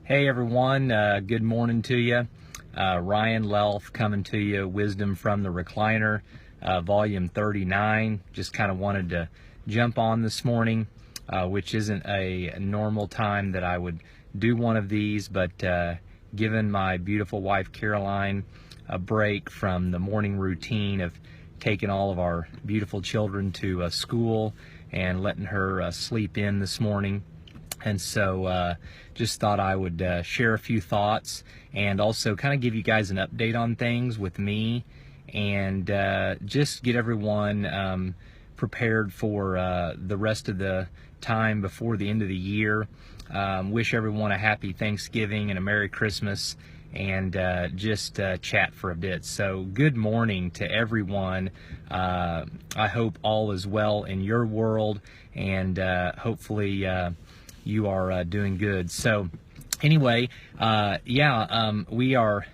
Hey everyone, good morning to you. Ryan Lelf coming to you, Wisdom from the Recliner, volume 39. Just kind of wanted to jump on this morning, which isn't a normal time that I would do one of these, but given my beautiful wife Caroline a break from the morning routine of taking all of our beautiful children to school and letting her sleep in this morning. And so just thought I would share a few thoughts and also kind of give you guys an update on things with me and just get everyone prepared for the rest of the time before the end of the year. Wish everyone a happy Thanksgiving and a Merry Christmas, and just chat for a bit. So good morning to everyone. I hope all is well in your world, and hopefully you are doing good. So anyway, we are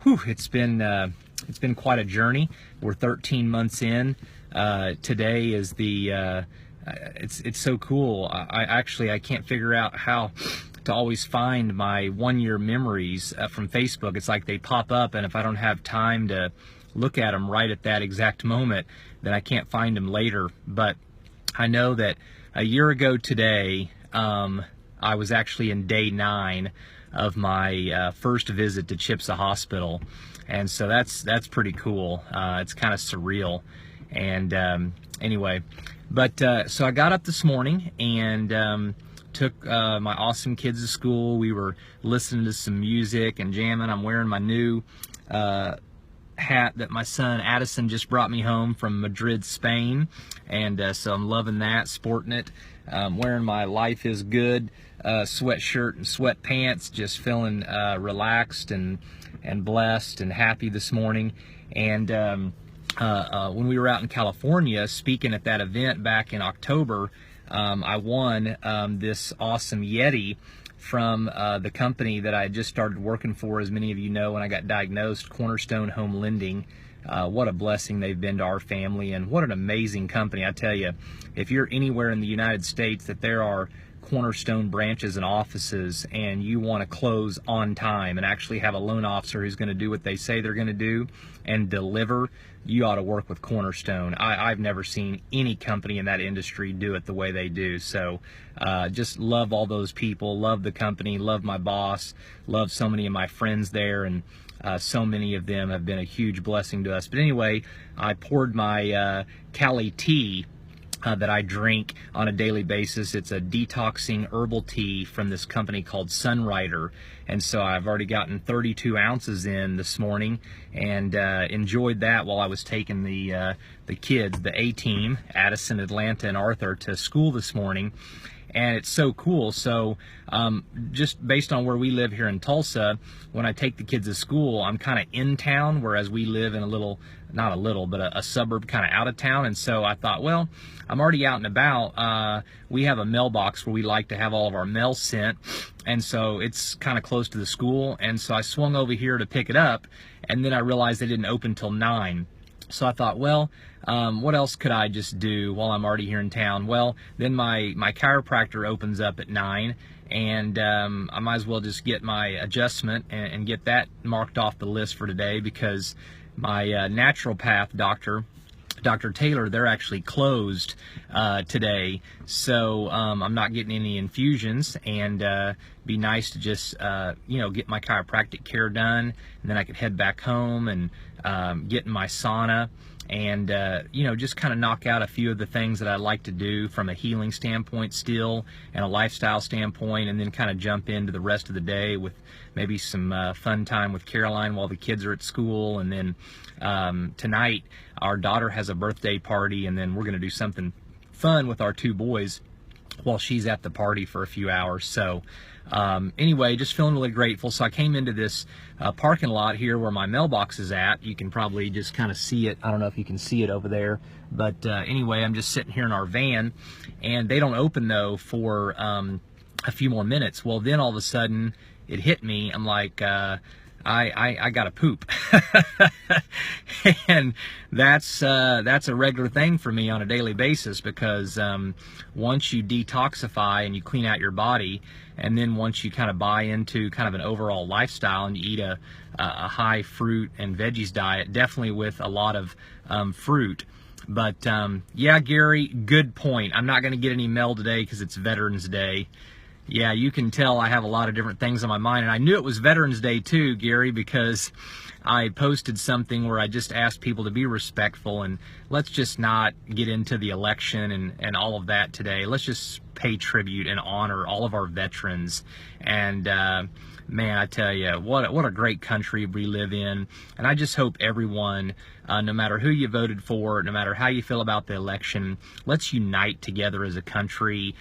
it's been quite a journey. We're 13 months in. Today is the it's so cool. I can't figure out how to always find my 1-year memories from Facebook. It's like they pop up, and if I don't have time to look at them right at that exact moment, then I can't find them later. But I know that a year ago today, I was actually in day 9 of my first visit to Chipsa Hospital, and so that's pretty cool. It's kind of surreal, and anyway, but so I got up this morning and took my awesome kids to school. We were listening to some music and jamming. I'm wearing my new hat that my son Addison just brought me home from Madrid, Spain, and so I'm loving that, sporting it. Wearing my Life is Good sweatshirt and sweatpants, just feeling relaxed and blessed and happy this morning. And when we were out in California speaking at that event back in October, I won this awesome Yeti from the company that I just started working for, as many of you know, when I got diagnosed, Cornerstone Home Lending. What a blessing they've been to our family, and what an amazing company. I tell you, if you're anywhere in the United States that there are Cornerstone branches and offices, and you want to close on time and actually have a loan officer who's going to do what they say they're going to do and deliver, you ought to work with Cornerstone. I've never seen any company in that industry do it the way they do. So just love all those people, love the company, love my boss, love so many of my friends there, and so many of them have been a huge blessing to us. But anyway, I poured my Cali tea that I drink on a daily basis. It's a detoxing herbal tea from this company called Sunrider, and so I've already gotten 32 ounces in this morning, and enjoyed that while I was taking the kids, the A-team, Addison, Atlanta, and Arthur, to school this morning. And it's so cool. So just based on where we live here in Tulsa, when I take the kids to school, I'm kind of in town, whereas we live in a little, not a little, but a suburb kind of out of town. And so I thought, well, I'm already out and about. We have a mailbox where we like to have all of our mail sent, and so it's kind of close to the school. And so I swung over here to pick it up, and then I realized they didn't open till 9. So I thought, well, what else could I just do while I'm already here in town? Well, then my chiropractor opens up at 9, and I might as well just get my adjustment and get that marked off the list for today, because my naturopath doctor, Dr. Taylor, they're actually closed today, so I'm not getting any infusions, and be nice to just get my chiropractic care done, and then I could head back home and get in my sauna, and just kind of knock out a few of the things that I like to do from a healing standpoint still, and a lifestyle standpoint, and then kind of jump into the rest of the day with maybe some fun time with Caroline while the kids are at school. And then tonight our daughter has a birthday party, and then we're going to do something fun with our 2 boys while she's at the party for a few hours. So anyway, just feeling really grateful. So I came into this parking lot here where my mailbox is at. You can probably just kind of see it. I don't know if you can see it over there, but anyway, I'm just sitting here in our van, and they don't open though for a few more minutes. Well, then all of a sudden it hit me. I'm like, I got to poop. And that's a regular thing for me on a daily basis, because once you detoxify and you clean out your body, and then once you kind of buy into kind of an overall lifestyle and you eat a high fruit and veggies diet, definitely with a lot of fruit. But yeah, Gary, good point. I'm not going to get any mail today because it's Veterans Day. Yeah, you can tell I have a lot of different things on my mind. And I knew it was Veterans Day too, Gary, because I posted something where I just asked people to be respectful, and let's just not get into the election and all of that today. Let's just pay tribute and honor all of our veterans. And man, I tell you, what a great country we live in. And I just hope everyone, no matter who you voted for, no matter how you feel about the election, let's unite together as a country.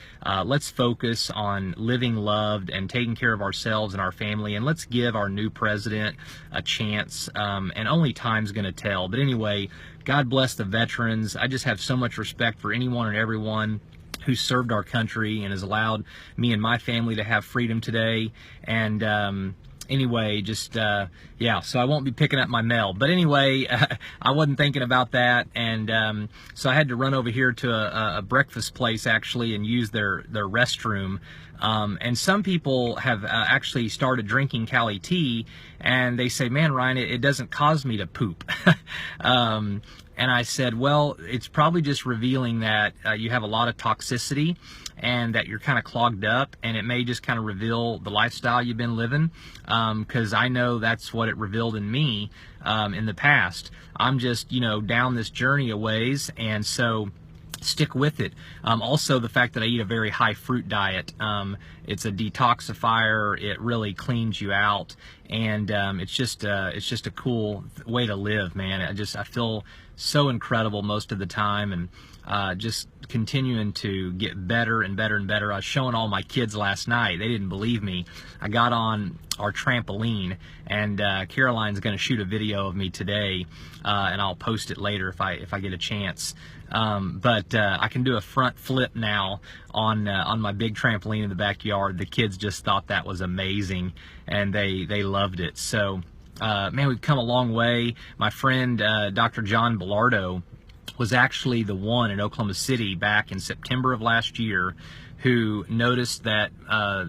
Let's focus on living loved and taking care of ourselves and our family, and let's give our new president a chance, and only time's going to tell. But anyway, God bless the veterans. I just have so much respect for anyone and everyone who served our country and has allowed me and my family to have freedom today. And anyway, just yeah, so I won't be picking up my mail. But anyway, I wasn't thinking about that, and so I had to run over here to a breakfast place actually and use their restroom. And some people have actually started drinking Cali tea, and they say, man, Ryan, it doesn't cause me to poop. And I said, well, it's probably just revealing that you have a lot of toxicity and that you're kind of clogged up, and it may just kind of reveal the lifestyle you've been living, because I know that's what it revealed in me in the past. I'm just, down this journey a ways, and so stick with it. Also, the fact that I eat a very high fruit diet, it's a detoxifier. It really cleans you out, and it's just a cool way to live, man. I feel so incredible most of the time, and just continuing to get better and better and better. I was showing all my kids last night. They didn't believe me. I got on our trampoline, and Caroline's going to shoot a video of me today, and I'll post it later if I get a chance. But I can do a front flip now on my big trampoline in the backyard. The kids just thought that was amazing, and they loved it. So man, we've come a long way. My friend Dr. John Bellardo was actually the one in Oklahoma City back in September of last year who noticed that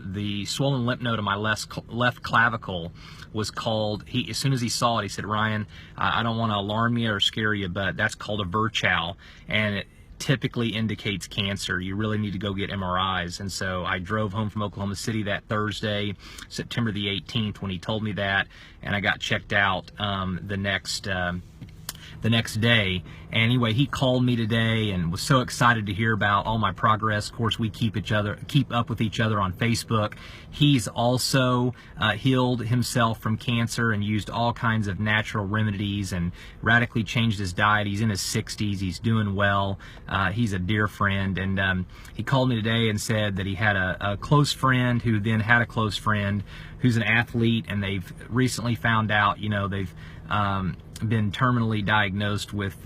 the swollen lymph node of my left clavicle was called, as soon as he saw it, he said, Ryan, I don't want to alarm you or scare you, but that's called a Virchow, and it typically indicates cancer. You really need to go get MRIs. And so I drove home from Oklahoma City that Thursday, September the 18th, when he told me that, and I got checked out the next day. Anyway, he called me today and was so excited to hear about all my progress. Of course, we keep up with each other on Facebook. He's also healed himself from cancer and used all kinds of natural remedies and radically changed his diet. He's in his 60s. He's doing well. He's a dear friend, and he called me today and said that he had a close friend who then had a close friend who's an athlete, and they've recently found out, they've been terminally diagnosed with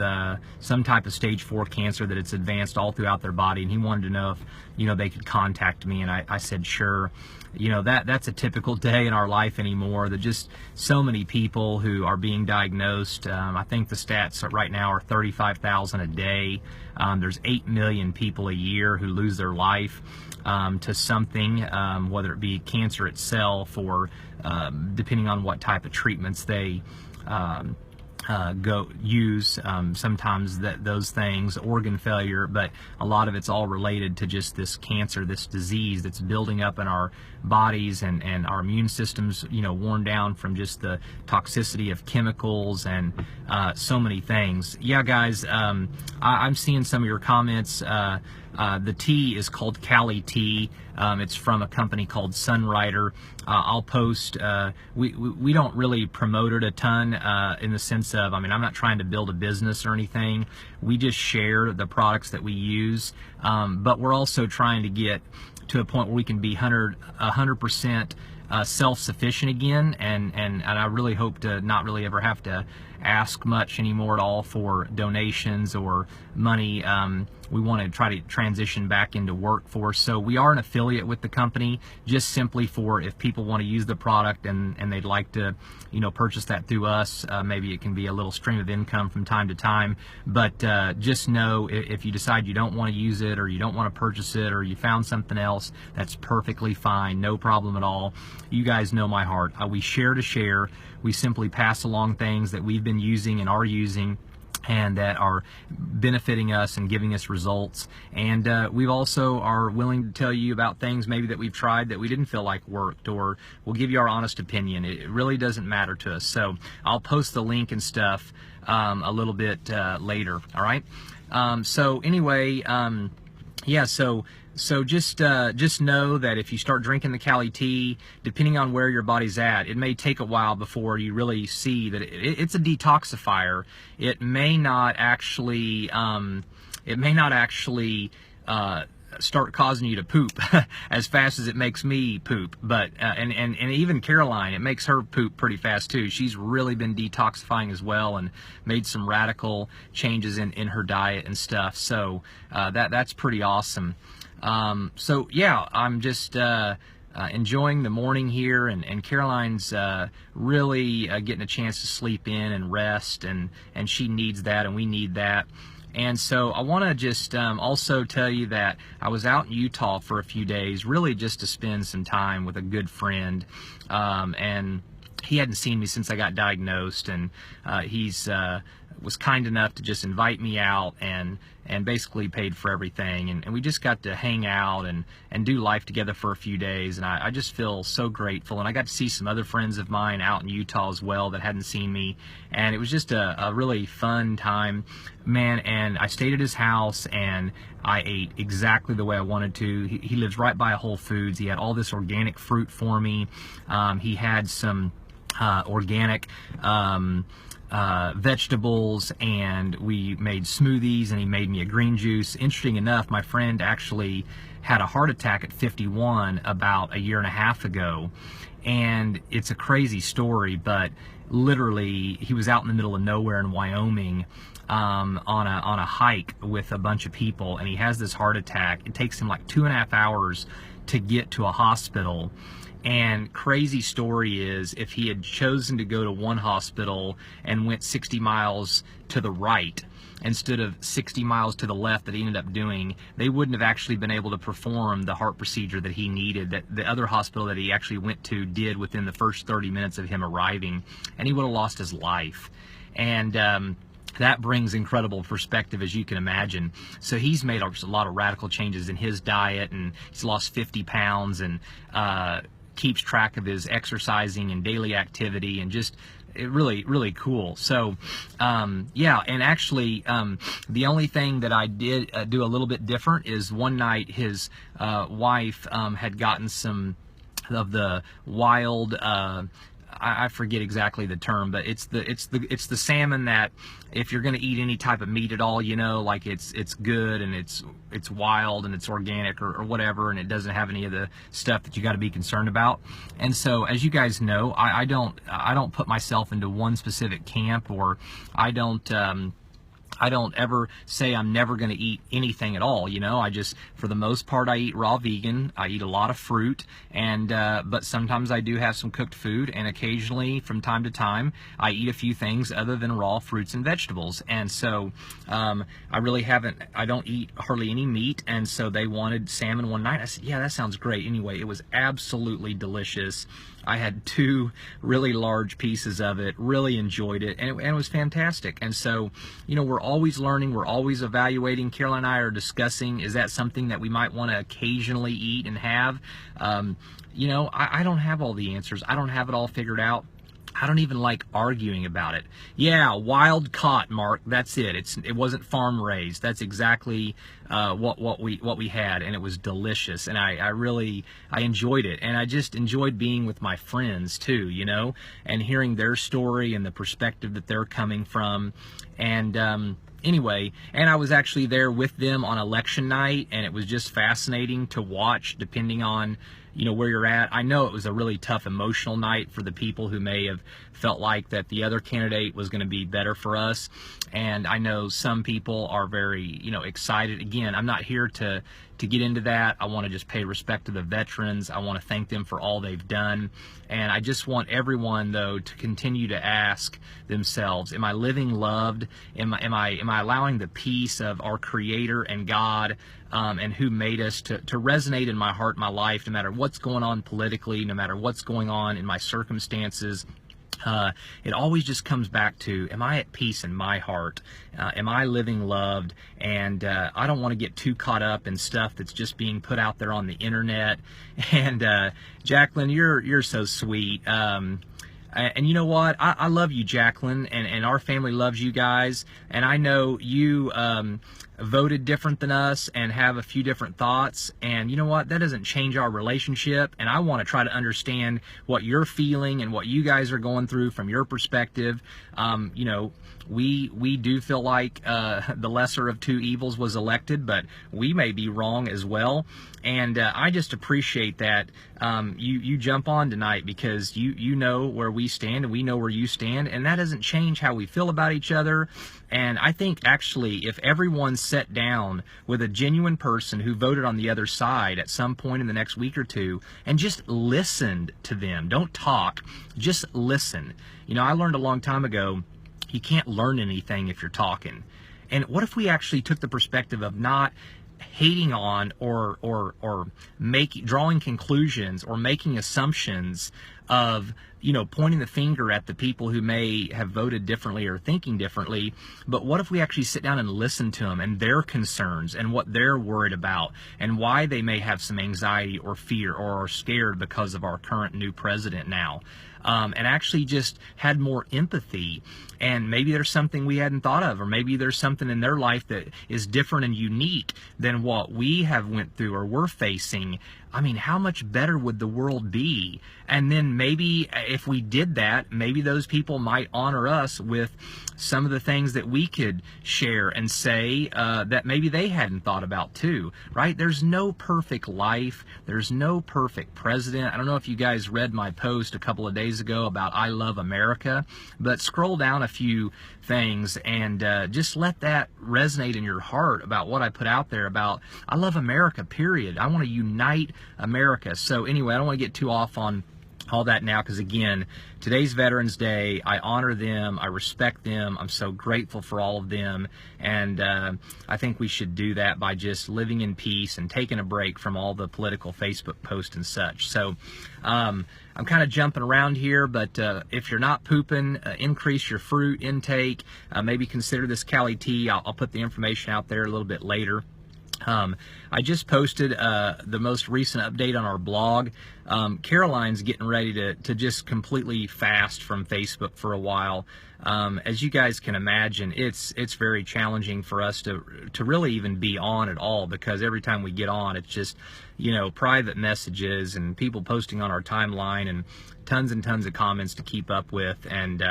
some type of stage 4 cancer, that it's advanced all throughout their body, and he wanted to know if they could contact me, and I said sure. That's a typical day in our life anymore. There's just so many people who are being diagnosed. I think the stats right now are 35,000 a day. There's 8 million people a year who lose their life to something, whether it be cancer itself or depending on what type of treatments they use, sometimes those things, organ failure, but a lot of it's all related to just this cancer, this disease that's building up in our bodies, and our immune systems, worn down from just the toxicity of chemicals and so many things. Yeah, guys, I'm seeing some of your comments. The tea is called Cali tea. It's from a company called Sunrider. I'll post, we don't really promote it a ton in the sense of, I'm not trying to build a business or anything. We just share the products that we use, but we're also trying to get to a point where we can be 100% self-sufficient again, and I really hope to not really ever have to ask much anymore at all for donations or money. We want to try to transition back into workforce. So we are an affiliate with the company, just simply for if people want to use the product and they'd like to, you know, purchase that through us. Maybe it can be a little stream of income from time to time. But just know if you decide you don't want to use it, or you don't want to purchase it, or you found something else, that's perfectly fine. No problem at all. You guys know my heart. We share to share. We simply pass along things that we've been using and are using, and that are benefiting us and giving us results. And we also are willing to tell you about things maybe that we've tried that we didn't feel like worked, or we'll give you our honest opinion. It really doesn't matter to us. So I'll post the link and stuff a little bit later. All right. So anyway, yeah, so just know that if you start drinking the Cali tea, depending on where your body's at, it may take a while before you really see that it's a detoxifier. It may not actually start causing you to poop as fast as it makes me poop, but and even Caroline, it makes her poop pretty fast too. She's really been detoxifying as well, and made some radical changes in her diet and stuff. So that's pretty awesome. So yeah, I'm just enjoying the morning here, and Caroline's really getting a chance to sleep in and rest, and she needs that, and we need that. And so I want to just also tell you that I was out in Utah for a few days, really just to spend some time with a good friend, and he hadn't seen me since I got diagnosed, and he's was kind enough to just invite me out and basically paid for everything, and we just got to hang out and do life together for a few days, and I just feel so grateful. And I got to see some other friends of mine out in Utah as well that hadn't seen me, and it was just a really fun time, man. And I stayed at his house, and I ate exactly the way I wanted to. He lives right by a Whole Foods. He had all this organic fruit for me. He had some organic vegetables, and we made smoothies, and he made me a green juice. Interesting enough, my friend actually had a heart attack at 51 about a year and a half ago, and it's a crazy story, but literally he was out in the middle of nowhere in Wyoming on a hike with a bunch of people, and he has this heart attack. It takes him like 2.5 hours to get to a hospital. And crazy story is, if he had chosen to go to one hospital and went 60 miles to the right instead of 60 miles to the left that he ended up doing, they wouldn't have actually been able to perform the heart procedure that he needed, that the other hospital that he actually went to did within the first 30 minutes of him arriving, and he would have lost his life. And that brings incredible perspective, as you can imagine. So he's made a lot of radical changes in his diet, and he's lost 50 pounds, and keeps track of his exercising and daily activity, and just really cool. So yeah, and actually the only thing that I did do a little bit different is one night his wife had gotten some of the wild I forget exactly the term, but it's the salmon that, if you're going to eat any type of meat at all, you know, like it's good, and it's wild, and it's organic, or whatever, and it doesn't have any of the stuff that you got to be concerned about. And so, as you guys know, I don't put myself into one specific camp, or I don't ever say I'm never going to eat anything at all. You know, I just, for the most part, I eat raw vegan. I eat a lot of fruit, and but sometimes I do have some cooked food, and occasionally, from time to time, I eat a few things other than raw fruits and vegetables. And so I don't eat hardly any meat, and so they wanted salmon one night. I said, yeah, that sounds great. Anyway, it was absolutely delicious. I had 2 really large pieces of it, really enjoyed it, and it was fantastic. And so, you know, we're always learning, we're always evaluating. Caroline and I are discussing, is that something that we might want to occasionally eat and have? You know, I don't have all the answers. I don't have it all figured out. I don't even like arguing about it. Yeah, wild caught, Mark. That's it. It wasn't farm raised. That's exactly what we had, and it was delicious. And I really enjoyed it, and I just enjoyed being with my friends too, you know, and hearing their story and the perspective that they're coming from. And anyway, and I was actually there with them on election night, and it was just fascinating to watch, depending on where you're at. I know it was a really tough emotional night for the people who may have felt like that the other candidate was going to be better for us. And I know some people are very, excited. Again, I'm not here to get into that. I want to just pay respect to the veterans. I want to thank them for all they've done. And I just want everyone, though, to continue to ask themselves, am I living loved? Am I allowing the peace of our Creator and God and who made us to resonate in my heart, my life, no matter what's going on politically, no matter what's going on in my circumstances? It always just comes back to, am I at peace in my heart? Am I living loved? And I don't want to get too caught up in stuff that's just being put out there on the internet. And Jacqueline, you're so sweet. And you know what? I love you, Jacqueline, and our family loves you guys. And I know you voted different than us and have a few different thoughts. And you know what? That doesn't change our relationship. And I want to try to understand what you're feeling and what you guys are going through from your perspective. We do feel like the lesser of two evils was elected, but we may be wrong as well. And I just appreciate that you jump on tonight, because you know where we stand and we know where you stand, and that doesn't change how we feel about each other. And I think actually if everyone sat down with a genuine person who voted on the other side at some point in the next week or two and just listened to them, don't talk, just listen. I learned a long time ago, you can't learn anything if you're talking. And what if we actually took the perspective of not hating on or drawing conclusions or making assumptions of pointing the finger at the people who may have voted differently or thinking differently, but what if we actually sit down and listen to them and their concerns and what they're worried about and why they may have some anxiety or fear or are scared because of our current new president now, and actually just had more empathy. And maybe there's something we hadn't thought of, or maybe there's something in their life that is different and unique than what we have went through or we're facing. I mean, how much better would the world be? And then maybe if we did that, maybe those people might honor us with some of the things that we could share and say that maybe they hadn't thought about too, right? There's no perfect life. There's no perfect president. I don't know if you guys read my post a couple of days ago about I Love America, but scroll down a few things and just let that resonate in your heart about what I put out there about I love America, period. I want to unite America. So anyway, I don't want to get too off on all that now, because again, today's Veterans Day. I honor them. I respect them. I'm so grateful for all of them. And I think we should do that by just living in peace and taking a break from all the political Facebook posts and such. So I'm kind of jumping around here, but if you're not pooping, increase your fruit intake. Maybe consider this Cali tea. I'll put the information out there a little bit later. I just posted the most recent update on our blog. Caroline's getting ready to just completely fast from Facebook for a while. As you guys can imagine, it's very challenging for us to really even be on at all, because every time we get on, it's just private messages and people posting on our timeline and tons of comments to keep up with, and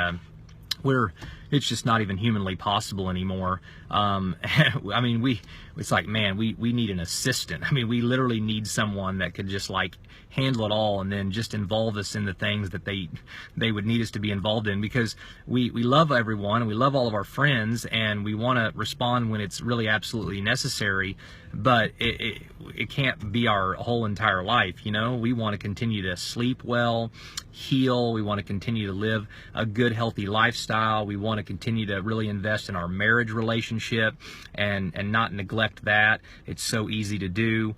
it's just not even humanly possible anymore. I mean, it's like, man, we need an assistant. I mean, we literally need someone that could just like handle it all and then just involve us in the things that they would need us to be involved in, because we love everyone and we love all of our friends and we want to respond when it's really absolutely necessary, but it can't be our whole entire life. We want to continue to sleep well, heal. We want to continue to live a good, healthy lifestyle. We want to continue to really invest in our marriage relationship and not neglect that. It's so easy to do,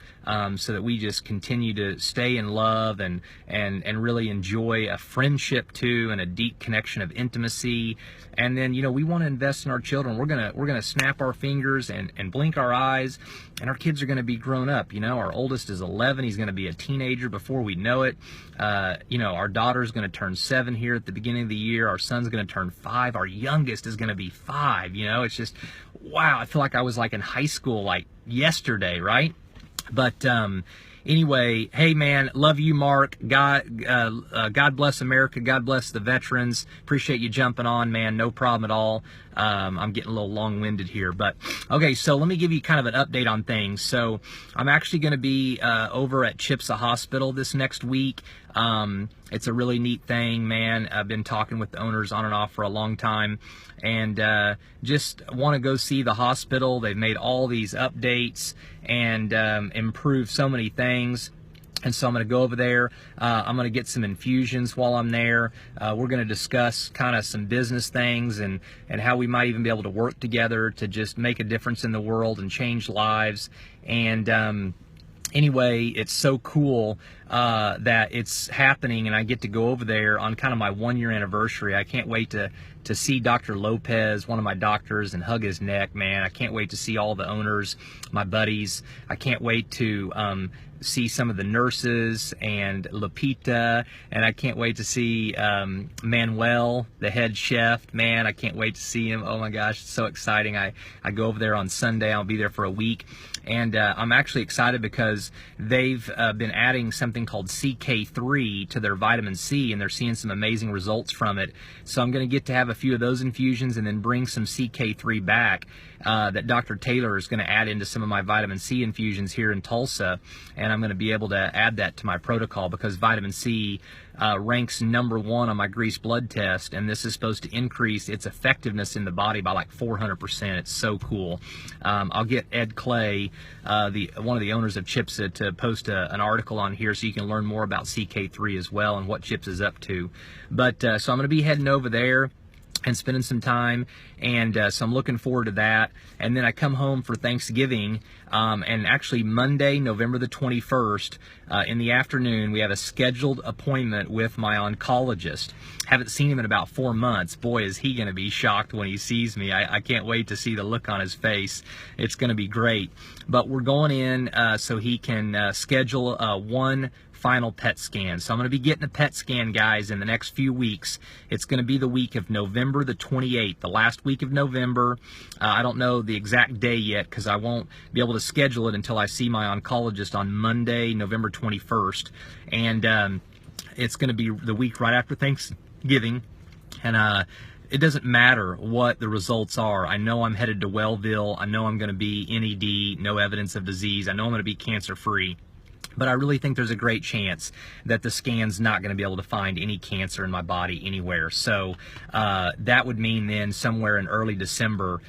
so that we just continue to stay in love and really enjoy a friendship too, and a deep connection of intimacy. And then we want to invest in our children. We're gonna snap our fingers and blink our eyes, and our kids are going to be grown up. Our oldest is 11. He's going to be a teenager before we know it. Our daughter's going to turn 7 here at the beginning of the year. Our son's going to turn 5. Our youngest is going to be 5. It's just, wow, I feel like I was like in high school like yesterday, right? But anyway, hey man, love you, Mark. God bless America. God bless the veterans. Appreciate you jumping on, man. No problem at all. I'm getting a little long-winded here, but okay, so let me give you kind of an update on things. So I'm actually going to be over at Chipsa Hospital this next week. It's a really neat thing, man. I've been talking with the owners on and off for a long time, and just want to go see the hospital. They've made all these updates and improved so many things. And so I'm going to go over there. I'm going to get some infusions while I'm there. We're going to discuss kind of some business things and how we might even be able to work together to just make a difference in the world and change lives. And anyway, it's so cool that it's happening, and I get to go over there on kind of my 1-year anniversary. I can't wait to see Dr. Lopez, one of my doctors, and hug his neck, man. I can't wait to see all the owners, my buddies. I can't wait to see some of the nurses and Lupita, and I can't wait to see Manuel, the head chef. Man, I can't wait to see him. Oh my gosh, it's so exciting. I go over there on Sunday. I'll be there for a week, and I'm actually excited because they've been adding something called CK3 to their vitamin C, and they're seeing some amazing results from it. So I'm going to get to have a few of those infusions and then bring some CK3 back that Dr. Taylor is going to add into some of my vitamin C infusions here in Tulsa, and I'm going to be able to add that to my protocol because vitamin C ranks #1 on my grease blood test, and this is supposed to increase its effectiveness in the body by like 400%. It's so cool. I'll get Ed Clay, one of the owners of Chipsa, to post an article on here so you can learn more about CK3 as well and what Chipsa is up to. But so I'm going to be heading over there and spending some time, and so I'm looking forward to that. And then I come home for Thanksgiving, and actually Monday, November the 21st, in the afternoon, we have a scheduled appointment with my oncologist. Haven't seen him in about 4 months. Boy, is he going to be shocked when he sees me. I can't wait to see the look on his face. It's going to be great. But we're going in so he can schedule one final PET scan. So I'm going to be getting a PET scan, guys, in the next few weeks. It's going to be the week of November the 28th, the last week of November. I don't know the exact day yet because I won't be able to schedule it until I see my oncologist on Monday, November 21st. And it's going to be the week right after Thanksgiving. And it doesn't matter what the results are. I know I'm headed to Wellville. I know I'm going to be NED, no evidence of disease. I know I'm going to be cancer-free. But I really think there's a great chance that the scan's not going to be able to find any cancer in my body anywhere. So that would mean then somewhere in early December,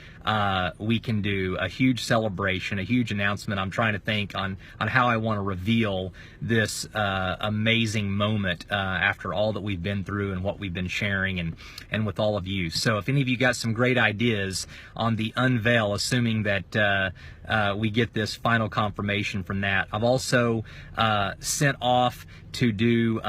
we can do a huge celebration, a huge announcement. I'm trying to think on how I want to reveal this amazing moment after all that we've been through and what we've been sharing and with all of you. So if any of you got some great ideas on the unveil, assuming that we get this final confirmation from that. I've also sent off to do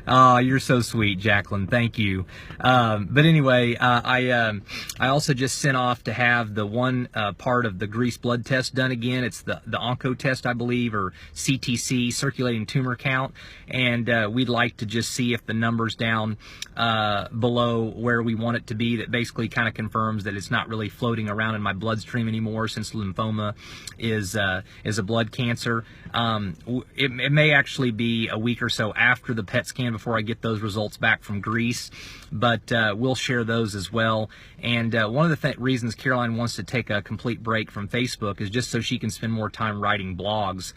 oh, you're so sweet, Jacqueline. Thank you. But anyway, I also just sent off to have the one part of the grease blood test done again. It's the onco test, I believe, or CTC, circulating tumor count. And we'd like to just see if the number's down below where we want it to be. That basically kind of confirms that it's not really floating around in my bloodstream anymore, since lymphoma is a blood cancer. It may actually be a week or so after the PET scan before I get those results back from Greece, but we'll share those as well. And one of the reasons Caroline wants to take a complete break from Facebook is just so she can spend more time writing blogs.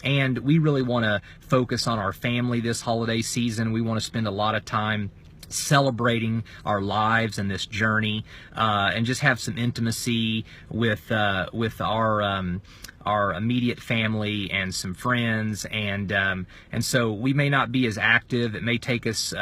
And we really want to focus on our family this holiday season. We want to spend a lot of time celebrating our lives and this journey, and just have some intimacy with our immediate family and some friends, and so we may not be as active. It may take us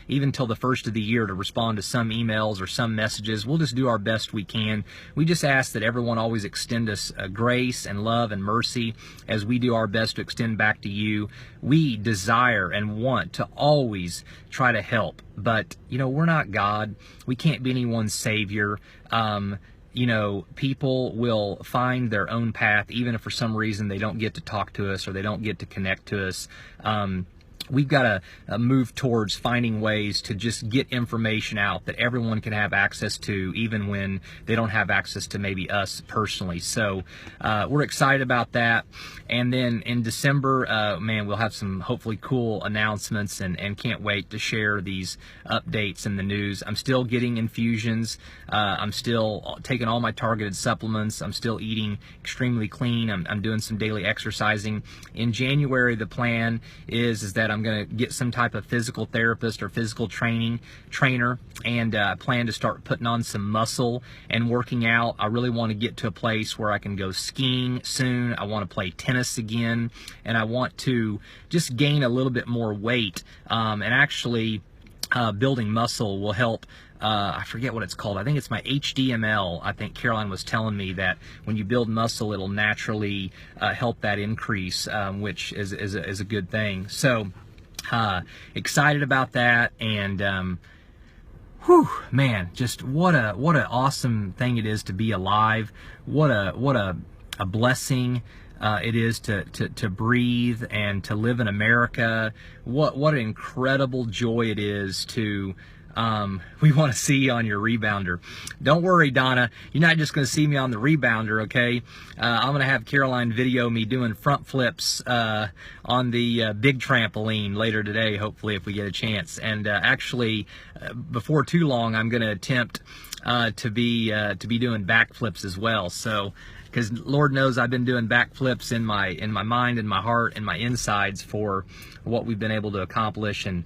even till the first of the year to respond to some emails or some messages. We'll just do our best we can. We just ask that everyone always extend us grace and love and mercy as we do our best to extend back to you. We desire and want to always try to help, but you know, we're not God. We can't be anyone's savior. You know, people will find their own path, even if for some reason they don't get to talk to us or they don't get to connect to us. we've got to move towards finding ways to just get information out that everyone can have access to, even when they don't have access to maybe us personally. So we're excited about that. And then in December, man, we'll have some hopefully cool announcements, and can't wait to share these updates in the news. I'm still getting infusions. I'm still taking all my targeted supplements. I'm still eating extremely clean. I'm doing some daily exercising. In January, the plan is that I'm going to get some type of physical therapist or physical trainer, and plan to start putting on some muscle and working out. I really want to get to a place where I can go skiing soon. I want to play tennis again, and I want to just gain a little bit more weight, and actually building muscle will help. I forget what it's called. I think it's my HDML. I think Caroline was telling me that when you build muscle, it'll naturally help that increase, which is a good thing. So excited about that, and whew, man, just what an awesome thing it is to be alive. What a blessing it is to breathe and to live in America. What an incredible joy it is to we want to see you on your rebounder. Don't worry, Donna, you're not just going to see me on the rebounder, okay? I'm going to have Caroline video me doing front flips on the big trampoline later today, hopefully, if we get a chance. And actually, before too long, I'm going to attempt to be doing backflips as well. So, because Lord knows I've been doing backflips in my mind and my heart and my insides for what we've been able to accomplish. And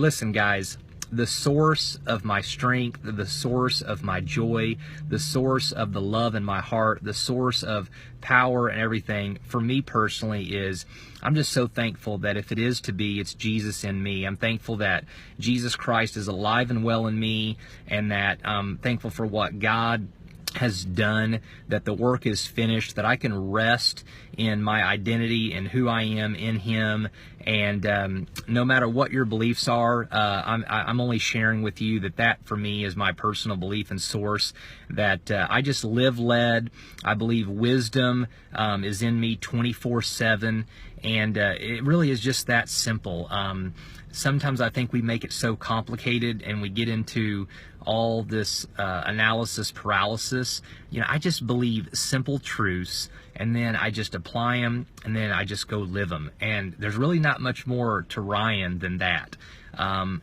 listen, guys, the source of my strength, the source of my joy, the source of the love in my heart, the source of power and everything for me personally is, I'm just so thankful that if it is to be, it's Jesus in me. I'm thankful that Jesus Christ is alive and well in me, and that I'm thankful for what God has done, that the work is finished, that I can rest in my identity and who I am in Him. And no matter what your beliefs are, I'm only sharing with you that for me is my personal belief and source, that I just live led. I believe wisdom is in me 24/7, and it really is just that simple. Sometimes I think we make it so complicated, and we get into all this analysis paralysis. You know, I just believe simple truths, and then I just apply them, and then I just go live them. And there's really not much more to Ryan than that. I'm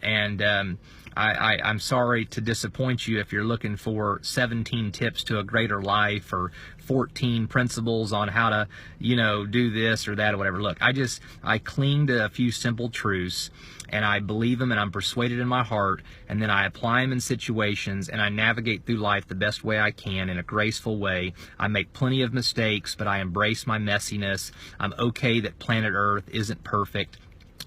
sorry to disappoint you if you're looking for 17 tips to a greater life, or 14 principles on how to, do this or that or whatever. Look, I cling to a few simple truths, and I believe them, and I'm persuaded in my heart, and then I apply them in situations, and I navigate through life the best way I can in a graceful way. I make plenty of mistakes, but I embrace my messiness. I'm okay that planet Earth isn't perfect.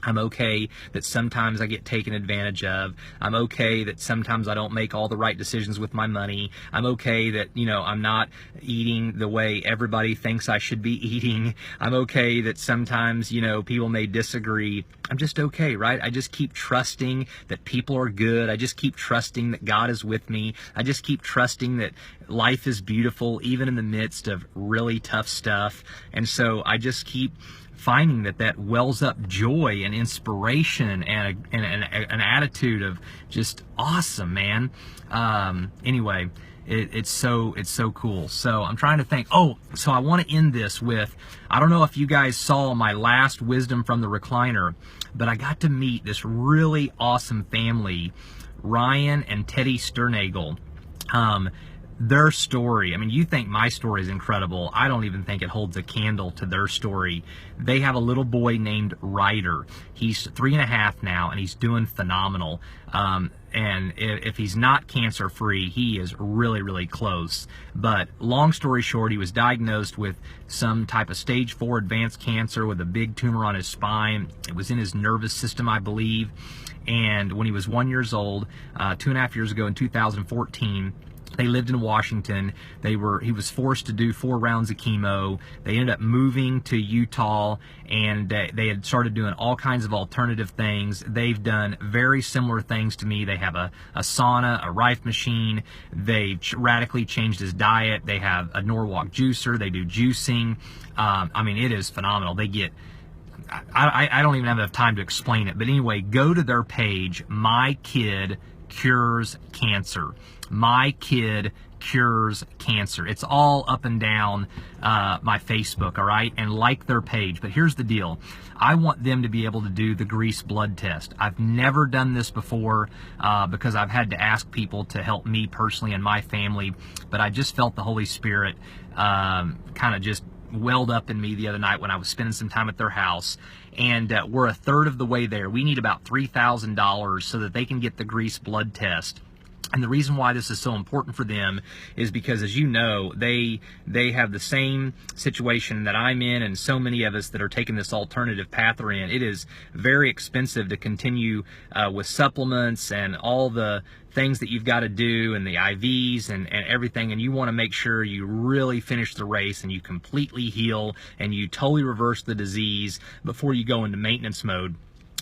I'm okay that sometimes I get taken advantage of. I'm okay that sometimes I don't make all the right decisions with my money. I'm okay that, I'm not eating the way everybody thinks I should be eating. I'm okay that sometimes, people may disagree. I'm just okay, right? I just keep trusting that people are good. I just keep trusting that God is with me. I just keep trusting that life is beautiful, even in the midst of really tough stuff. And so I just keep finding that wells up joy and inspiration and an attitude of just awesome, man. Anyway, it's so cool. So I'm trying to think. So I want to end this with, I don't know if you guys saw my last Wisdom from the Recliner, but I got to meet this really awesome family, Ryan and Teddy Sternagel. Their story, I mean, you think my story is incredible. I don't even think it holds a candle to their story. They have a little boy named Ryder. He's 3.5 now, and he's doing phenomenal. And if he's not cancer-free, he is really, really close. But long story short, he was diagnosed with some type of stage 4 advanced cancer with a big tumor on his spine. It was in his nervous system, I believe. And when he was 1 year old, 2.5 years ago in 2014, they lived in Washington. He was forced to do 4 rounds of chemo. They ended up moving to Utah, and they had started doing all kinds of alternative things. They've done very similar things to me. They have a sauna, a Rife machine. They radically changed his diet. They have a Norwalk juicer. They do juicing. I mean, it is phenomenal. They get I don't even have enough time to explain it. But anyway, go to their page, My Kid Cures Cancer. My Kid Cures Cancer. It's all up and down my Facebook, all right? And like their page. But here's the deal. I want them to be able to do the grease blood test. I've never done this before because I've had to ask people to help me personally and my family. But I just felt the Holy Spirit kind of just welled up in me the other night when I was spending some time at their house. And we're a third of the way there. We need about $3,000 so that they can get the grease blood test. And the reason why this is so important for them is because, as you know, they have the same situation that I'm in, and so many of us that are taking this alternative path are in. It is very expensive to continue with supplements and all the things that you've got to do, and the IVs and everything, and you want to make sure you really finish the race and you completely heal and you totally reverse the disease before you go into maintenance mode.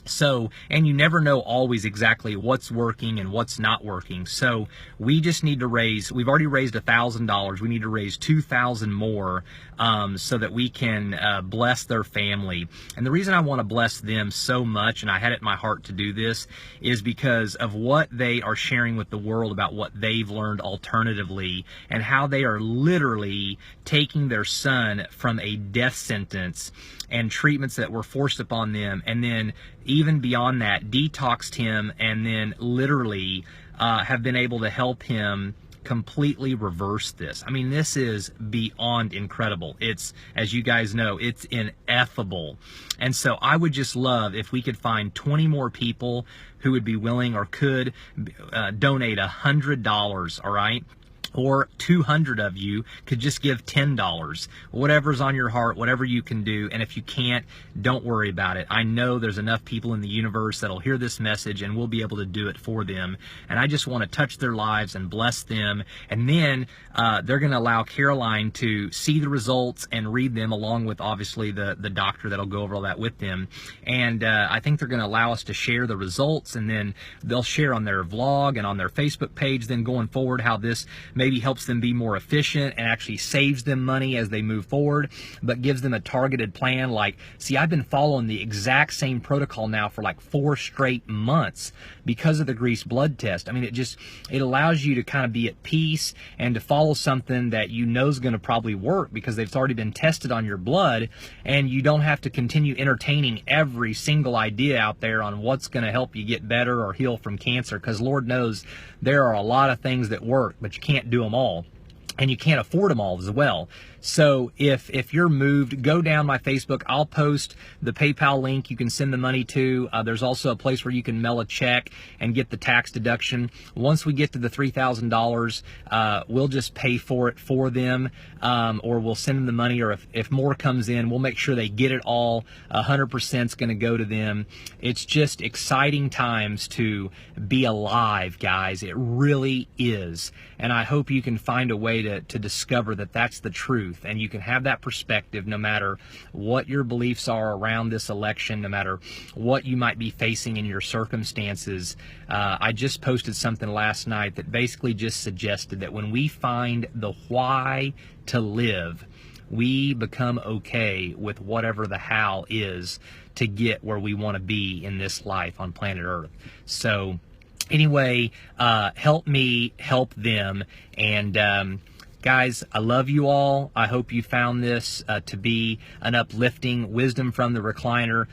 So, and you never know always exactly what's working and what's not working. So we just need to raise, we've already raised $1,000. We need to raise $2,000 more so that we can bless their family. And the reason I want to bless them so much, and I had it in my heart to do this, is because of what they are sharing with the world about what they've learned alternatively, and how they are literally taking their son from a death sentence and treatments that were forced upon them, and then even beyond that, detoxed him, and then literally have been able to help him completely reverse this. I mean, this is beyond incredible. It's, as you guys know, it's ineffable. And so I would just love if we could find 20 more people who would be willing or could donate $100, all right? Or 200 of you could just give $10. Whatever's on your heart, whatever you can do. And if you can't, don't worry about it. I know there's enough people in the universe that'll hear this message, and we'll be able to do it for them. And I just want to touch their lives and bless them. And then they're going to allow Caroline to see the results and read them, along with obviously the doctor that'll go over all that with them. And I think they're going to allow us to share the results, and then they'll share on their vlog and on their Facebook page then going forward how this maybe helps them be more efficient and actually saves them money as they move forward, but gives them a targeted plan. Like, see, I've been following the exact same protocol now for like 4 straight months because of the grease blood test. I mean, it allows you to kind of be at peace and to follow something that you know is going to probably work because they've already been tested on your blood, and you don't have to continue entertaining every single idea out there on what's going to help you get better or heal from cancer, because Lord knows there are a lot of things that work, but you can't do them all, and you can't afford them all as well. So if you're moved, go down my Facebook. I'll post the PayPal link you can send the money to. There's also a place where you can mail a check and get the tax deduction. Once we get to the $3,000, we'll just pay for it for them, or we'll send them the money, or if more comes in, we'll make sure they get it all. 100% is going to go to them. It's just exciting times to be alive, guys. It really is. And I hope you can find a way to discover that that's the truth. And you can have that perspective no matter what your beliefs are around this election, no matter what you might be facing in your circumstances. I just posted something last night that basically just suggested that when we find the why to live, we become okay with whatever the how is to get where we want to be in this life on planet Earth. So anyway, help me help them. And guys, I love you all. I hope you found this to be an uplifting wisdom from the recliner.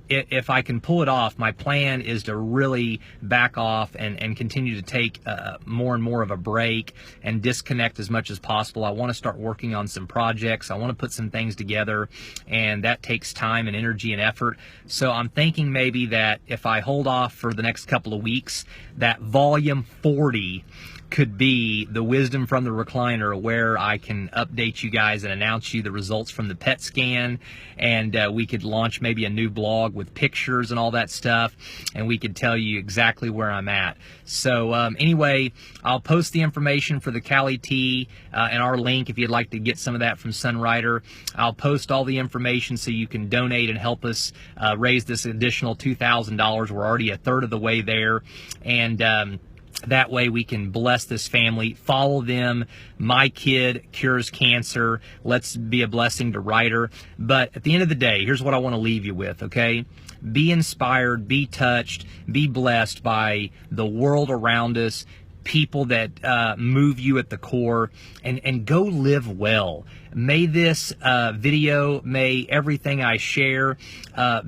If I can pull it off, my plan is to really back off and continue to take more and more of a break and disconnect as much as possible. I want to start working on some projects. I want to put some things together, and that takes time and energy and effort. So I'm thinking maybe that if I hold off for the next couple of weeks, that volume 40 could be the wisdom from the recliner, where I can update you guys and announce you the results from the PET scan, and we could launch maybe a new blog with pictures and all that stuff, and we could tell you exactly where I'm at. So anyway, I'll post the information for the Cali Tea and our link if you'd like to get some of that from Sunrider. I'll post all the information so you can donate and help us raise this additional $2,000. We're already a third of the way there, and That way we can bless this family, follow them. My kid cures cancer. Let's be a blessing to Ryder. But at the end of the day, here's what I want to leave you with, okay? Be inspired, be touched, be blessed by the world around us, people that move you at the core, and go live well. May this video, may everything I share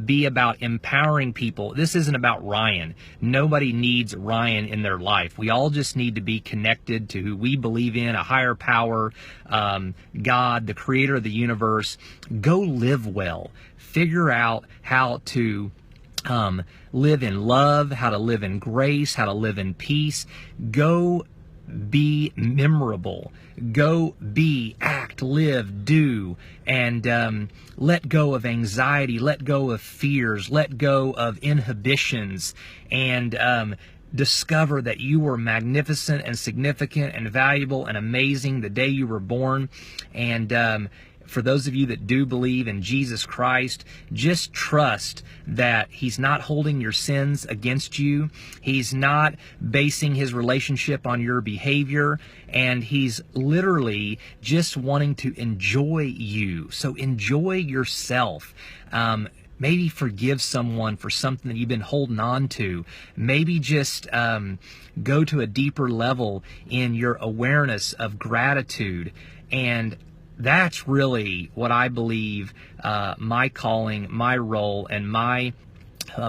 be about empowering people. This isn't about Ryan. Nobody needs Ryan in their life. We all just need to be connected to who we believe in, a higher power, God, the creator of the universe. Go live well. Figure out how to live in love, how to live in grace, how to live in peace. Go be memorable. Go be, act, live, do, and let go of anxiety, let go of fears, let go of inhibitions, and discover that you were magnificent and significant and valuable and amazing the day you were born. And for those of you that do believe in Jesus Christ, just trust that He's not holding your sins against you. He's not basing His relationship on your behavior, and He's literally just wanting to enjoy you. So enjoy yourself. Maybe forgive someone for something that you've been holding on to. Maybe just go to a deeper level in your awareness of gratitude. And that's really what I believe my calling, my role, and my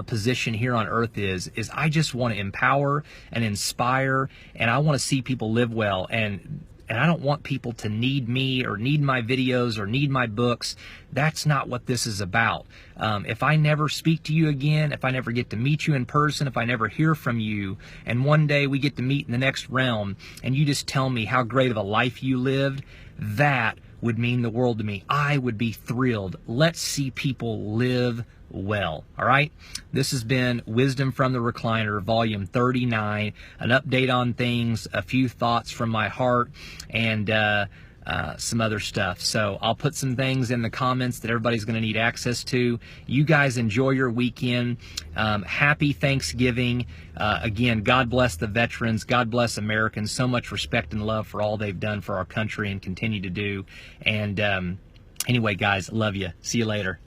position here on earth is I just want to empower and inspire, and I want to see people live well. And I don't want people to need me or need my videos or need my books. That's not what this is about. If I never speak to you again, if I never get to meet you in person, if I never hear from you, and one day we get to meet in the next realm and you just tell me how great of a life you lived, that would mean the world to me. I would be thrilled. Let's see people live well. All right? This has been Wisdom from the Recliner, Volume 39, an update on things, a few thoughts from my heart, and some other stuff. So I'll put some things in the comments that everybody's going to need access to. You guys enjoy your weekend. Happy Thanksgiving. Again, God bless the veterans. God bless Americans. So much respect and love for all they've done for our country and continue to do. And anyway, guys, love you. See you later.